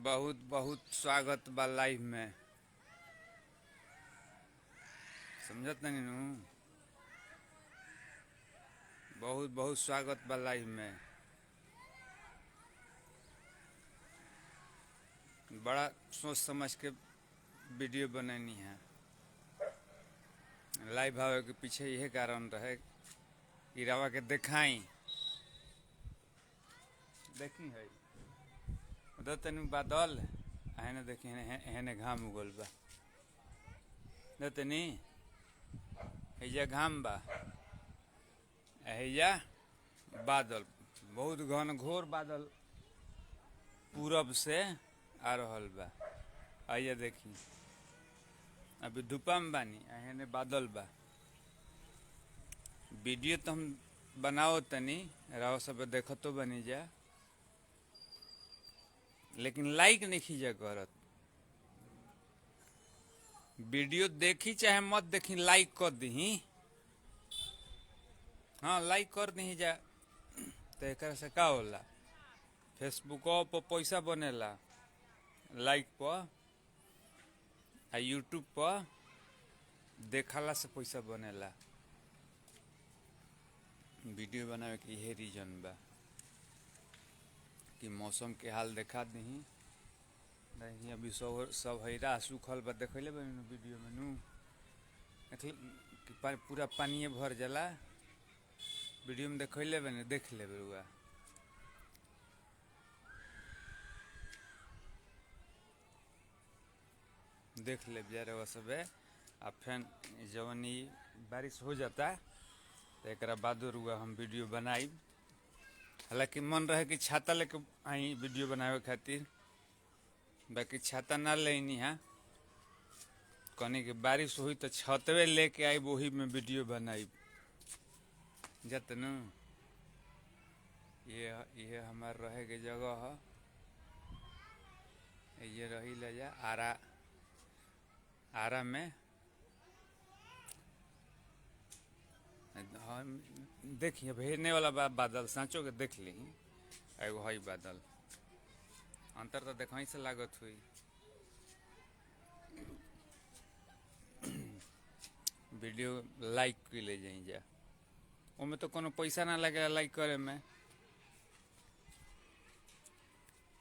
बहुत बहुत स्वागत बा लाइव में। समझत नहीं नू। बहुत बहुत स्वागत बा लाइव में। बड़ा सोच समझ के वीडियो बनैनी है। लाइव आवे के पीछे यही कारण रहे कि रवा के देखाई। देखी है उधर तनी बादल है देखी हेने घाम उगल बा। तनी हैजा घाम बा, हैजा बादल, बहुत घन घोर बादल पूरब से आ रहल बा। आइए देखी अभी धूपा में बानी, हेने बादल बा। वीडियो तो हम बनाओ तनी राव सब देखतो बनी जा, लेकिन लाइक नहीं खींचा करत। वीडियो देखी चाहे मत देखी, लाइक कर दी। हाँ लाइक कर दी जा तो एक से का होला, फेसबुक पर पैसा बनेला लाइक पर, आ यूट्यूब पर देखला से पैसा बनेला। वीडियो बनावे के यही रीजन बा कि मौसम के हाल देखा दी। नहीं अभी सब हैरा सूखल बा, देखले बा वीडियो में नू कि पूरा पानी भर जाला। वीडियो में देखले बने, देख ले बरुआ। देख ले बेचारे सब। आ फिर जवन बारिश हो जाता तो एक बाद रुआ हम वीडियो बनाई। हालांकि मन रहे कि छाता लेके आई वीडियो बनावे खातिर, बाकी छाता ना लेनी है। कहनी कि बारिश हुई तो छतवे लेके आई, वही में वीडियो बनाई जत न। ये हमार रहे के जगह है। ये रही ले जा आरा में। हाँ देखिए भेजने वाला बादल सांचो के देख ली। एगो हई बादल अंतर तो देखा से लागत हुई। वीडियो लाइक के ले जाई जा, उनमें तो कोनो पैसा ना लगे लाइक करे में।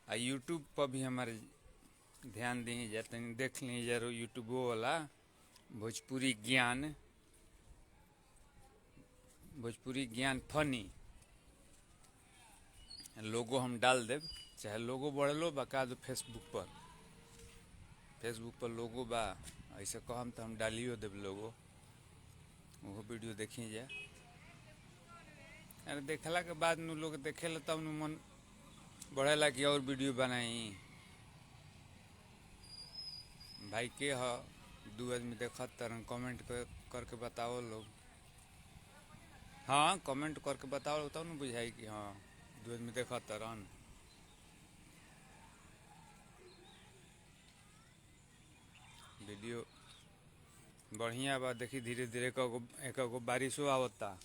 आ यूट्यूब पर भी हमारे ध्यान दी जा, तनी देख ली जा यूट्यूबो वाला भोजपुरी ज्ञान फनी लोगो हम डाल देव। चाहे लोगो बढ़लो बा का फेसबुक पर लोगो बा, ऐसे कहम तो हम डालियो देव लोगो। वो वीडियो देखी जा, अरे देखला के बाद नु लोग देखेला तब नु मन बढ़ेला कि और वीडियो बनाई। भाई के ह दू आदमी देखत तरन, कमेंट करके बताओ लोग। हाँ कमेंट करके बताओ तब न बुझाई कि हाँ दू आदमी देखत तरन। वीडियो बढ़िया बा, देखी धीरे धीरे एक बारिशो आवता,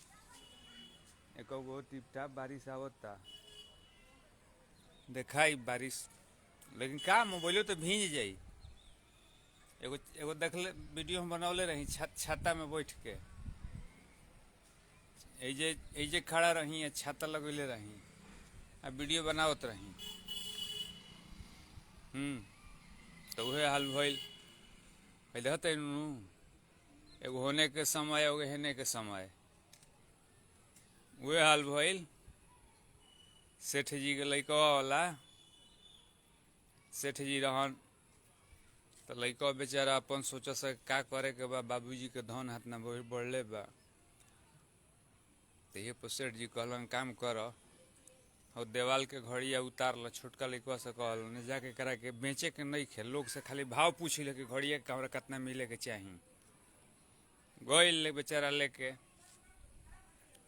एक टिप टाप बारिश आवता देखाई बारिश। लेकिन का मोबाइलो तो भीज जाई। एगो देखले वीडियो हम बनौले रही छाता में बैठ के, एजे खड़ा रही, छाता लगेले रही आ वीडियो बनावत रही। तो वह हाल भइल। देखते एगो होने के समय एगो हेने के समय, वह हाल भइल। सेठ जी के लइकवा वाला, सेठ जी रहन तो लइकवा बेचारा अपन सोचा से का करे के बा, बाबूजी के धन हाथ ना बढ़ले बा। तो ये पर सेठ जी कहलन काम कर, और देवाल के घड़िया उतार ल। छोटका लइकवा से कहल जाके करा के बेचे के नहीं खे, लोग से खाली भाव पूछ ले कि घड़िया के हमरा कितना मिले के चाही। गइल बेचारा लेके,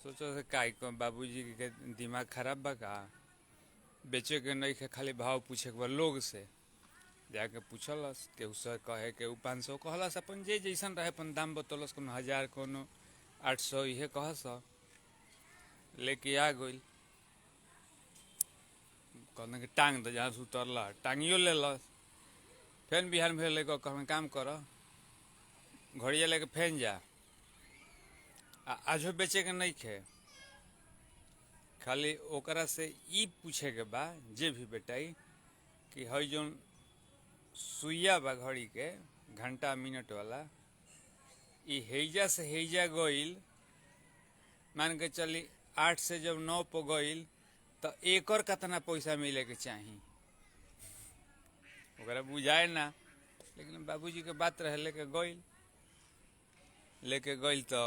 सोचो से का बाबूजी के दिमाग खराब बा का, बेचे के नहीं खे, खाली भाव पूछे के बा लोग से। जाके पूछलस केहू से कहे के 500 कहलस, अपन जे जैसन रहे अपन दाम बतौलस, कोनो 1000 कोनो 800 इहे कहस। लेके आ गइल, कहने कि टांग दे जहाँ से उतरल टांगियो ले लस। फिर बिहान भेल लेकर कहने काम कर घड़िया लेके फेन जा आजो बेचे के नहीं खे। खाली ओकरा से ई पूछे के बा जे भी बेटाई कि हई जोन सुइया बा घड़ी के घंटा मिनट वाला ई हेजा से हेजा गईल मान के चली 8 से जब 9 पर गईल तो एकर कितना पैसा मिले के चाही ओकरा बुझाए ना। लेकिन बाबूजी के बात रहे लेके गईल तो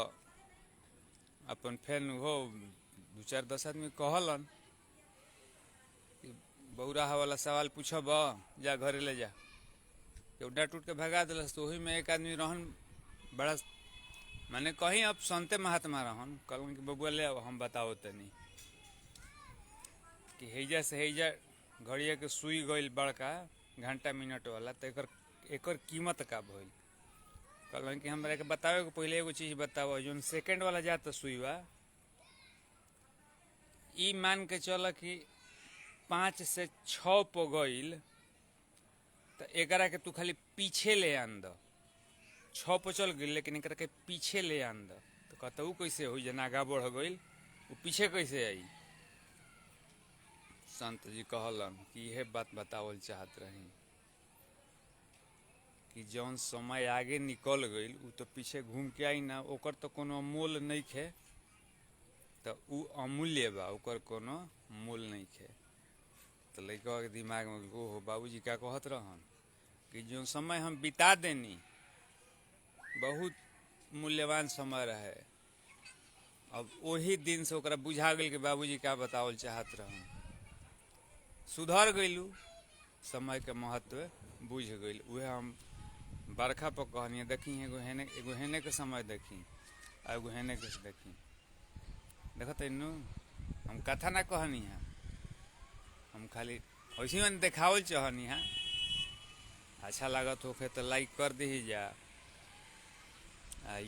अपन फेन हो 2-4-10 आदमी कहलन कि बौराहा वाला सवाल पूछब जा घरे ले जा केहू डांट उठ के भगा दिलस। तो वही में एक आदमी रहन बड़ा माने कहीं अब संते महात्मा रहन कहलन कि बबुआ ले हम बताओ तनी कि हेजा से हेजा घड़िया के सुई गईल बड़का घंटा मिनट वाला तो एकर कीमत का भइल। कहलन कि हमरा के बतावे के पहले एगो चीज बताओ जोन सेकंड वाला जात सुई बा ई मान के चल कि 5 से 6 पर गईल तो एकरा के तू खाली पीछे ले आन द 6 पर चल गईल लेकिन एकरा के पीछे ले आन द तो कहता ऊ कैसे हो जना आगा बढ़ गईल वो पीछे कैसे आई। संत जी कहलन कि यह बात बतावल चाहत रही कि जौन समय आगे निकल गईल उ तो पीछे घूम के आई ना ओकर तो कोनो मोल नहीं खे तो उ अमूल्य बा ओकर कोनो मोल नहीं खे। तो लड़का के दिमाग में ओहो बाबूजी क्या कहत रहन कि जो समय हम बिता देनी बहुत मूल्यवान समय रहे अब वही दिन से ओकरा बुझा गई कि बाबूजी क्या बतावल चाहत रहन सुधर गईलू समय के महत्व बुझ गई। उहे हम बरखा पर कहनी देखी एगो हेने के समय देखी आ एगो हेने के देखी देखत नु हम कथा ना कहनी है हम खाली वैसे ही देखावल चाहनी है। अच्छा लागत होखे तो लाइक कर दी जा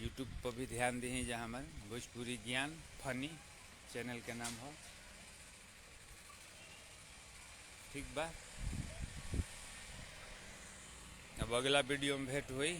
यूट्यूब पर भी ध्यान दी जा हमारे भोजपुरी ज्ञान फनी चैनल के नाम हो ठीक बा। अब अगला वीडियो में भेंट हुई।